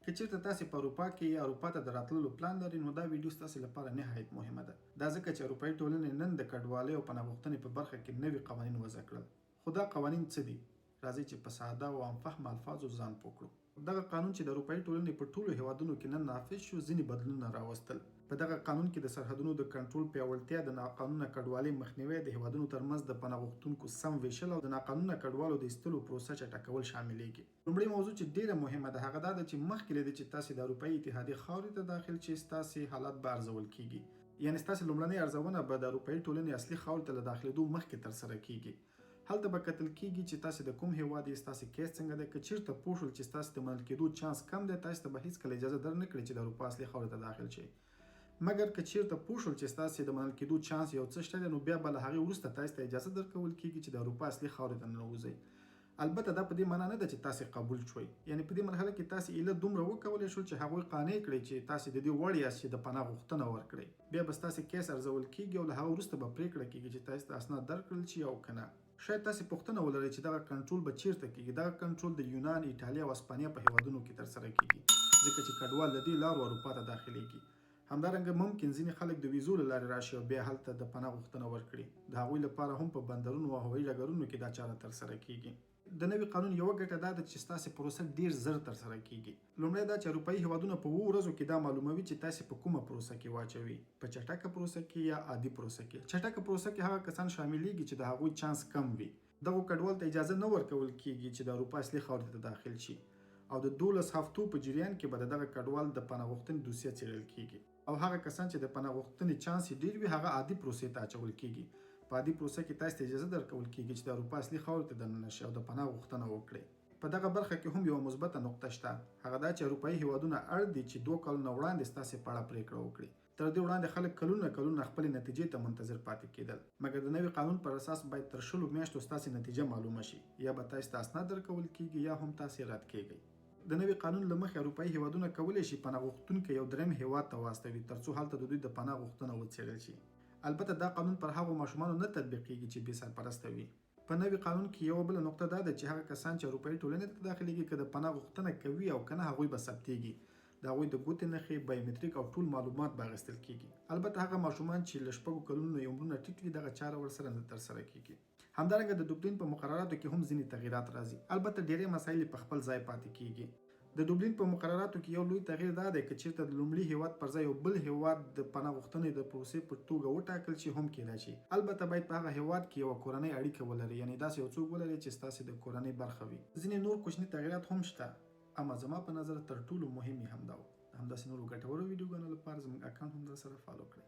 که چیرته تاسې په اروپا کې اروپا ته د راتللو پلان لرئ نو دا ویډیو ستاسې لپاره نهایت مهمه ده. دا ځکه چې اروپایي ټولنې نن د کډوالۍ او پناه غوښتنې په برخه کې نوي قوانین وضع کړل. خو دا قوانین څه دي؟ راځئ چې په ساده او عام فهمه الفاظو ځان پوه کړو. دغه قانون چې د اروپایي ټولنې په ټولو هیوادونو کې نن نافذ شو ځینې بدلونونه راوستل. په دغه قانون کې د سرحدونو د کنټرول پیاوړتیا، د ناقانونه کډوالۍ مخنیوی، د هیوادونو ترمنځ د پناه غوښتونکو سم ویشل او د ناقانونه کډوالو د ایستلو پروسه چټکول شاملېږي. لومړی موضوع چې ډیره مهمه ده هغه دا ده چې مخکې له دې چې تاسې د اروپایي اتحادیې خاورې ته داخل شئ ستاسې حالت به ارزول کیږي. یعنې ستاسې لومړنۍ ارزونه به د اروپایي ټولنې اصلي خاورې ته له داخلېدو مخکې ترسره کیږي. هلته به کتل کیږي چې تاسې د کوم هیواد یې، ستاسې کیس څنګه دی. که چیرته پوه شول چې ستاسې د منل کېدو چانس کم دی تاسې ته به هیڅکله اجازه درنه کړي چې د اروپا اصلي خاورې ته داخل شئ. مګر که چیرته پوه شول چې ستاسې د منل کېدو چانس یو څه شته دی نو بیا به له هغې وروسته تاسې ته اجازه درکول کیږي چې د اروپا اصلي خاورې ته ننوځئ. البته دا په دې معنا نه ده چې تاسې قبول شوئ. یعنې په دې مرحله کې تاسې ایله دومره وکولی شول چې هغوی قانع کړئ چې تاسې د دې وړ یاست چې د پناه غوښتنه ورکړئ. بیا به ستاسې کیس ارزول کیږي او له هغه وروسته به پرېکړه کیږي چې تاسې ته اسناد درکړل شي او که نه. شاید تاسې پوښتنه ولرئ چې دغه کنټرول به چیرته کیږي. دغه کنټرول د یونان، ایټالیا او اسپانیا په هیوادونو کې ترسره کیږي ځکه چې کډوال د دې لارو اروپا ته داخلیږي. همدارنګه ممکن ځینې خلک د ویزو له لارې راشي او بیا هلته د پناه غوښتنه ورکړي. د هغوی لپاره هم په بندرونو او هوایي ډګرونو کې دا چاره ترسره کیږي. د نوي قانون یوه ګټه دا ده چې ستاسې پروسه ډیر زر ترسره کیږي. لومړی دا چې اروپایي هیوادونه په 7 ورځو کې دا معلوموي چې تاسې په کومه پروسه کې واچوي، په چټکه پروسه کې یا عادي پروسه کې. چټکه پروسه کې هغه کسان شاملیږي چې د هغوی چانس کم وي. دغه کډوال ته اجازه نه ورکول کیږي چې د اروپا اصلي خاورې ته داخل شي او د 12 هفتو په جریان کې به دغه کډوال د پناه غوښتنې دوسیه څیړل کیږي او هغه کسان چې د پناه غوښتنې چانس ډیر وي هغه عادي پروسې ته اچول کیږي. په عادي پروسه کې تاسو ته اجازه درکول کیږي چې د اروپا اصلي خاورې ته دننه شئ او د پناه غوښتنه وکړئ. په دغه برخه کې هم یوه مثبته نقطه شته، هغه دا چې اروپایي هیوادونه اړ دي چې 2 کلونه وړاندې ستاسې په اړه پرېکړه وکړي. تر دې وړاندې خلک کلونه خپلې نتیجې ته منتظر پاتې کېدل. مګر د نوي قانون پر اساس باید تر 20 میاشتو ستاسې نتیجه معلومه شي. یا به تاسو ته اسناد درکول کیږي یا هم تاسې رد کیږئ. د نوي قانون له مخې اروپایي هیوادونه کولی شي پناه غوښتونکي یو دریم هیواد ته واستوي ترڅو هلته د دوی د پناه غوښتنه وڅیړل شي. البته دا قانون پر هغو ماشومانو نه تطبیقیږي چې بې سرپرسته وي. په نوي قانون کې یوه بله نقطه دا ده چې هغه کسان چې اروپایي ټولنې ته داخلیږي که د پناه غوښتنه کوي او که نه هغوی به ثبتیږي. د هغوی د ګوتې نښې، بایومتریک او ټول معلومات به اخیستل کیږي. البته هغه ماشومان چې له 6 کلونو نه عمرونه ټیټ وي دغه چاره ورسره نه ترسره کیږي. همدارنګه د دوبلین په مقرراتو کې هم ځینې تغییرات راځي. البته ډیری مسایل په خپل ځای پاتې کیږي. د دوبلین په مقرراتو کې یو لوی تغییر دا دی که چیرته د لومړي هیواد پر ځای یو بل هیواد د پناه غوښتنې د پروسې په توګه وټاکل شي هم کیدای شي. البته باید په هغه هیواد کې یوه کورنۍ اړیکه ولري، یعنې داسې یو څوک ولري چې ستاسې د کورنۍ برخه وي. ځینې نور کوچني تغییرات هم شته، اما زما په نظر تر ټولو مهم یې همدا و. همداسې نورو ګټورو ویډیوګانو لپاره زموږ اکاونټ هم درسره فالو کړئ.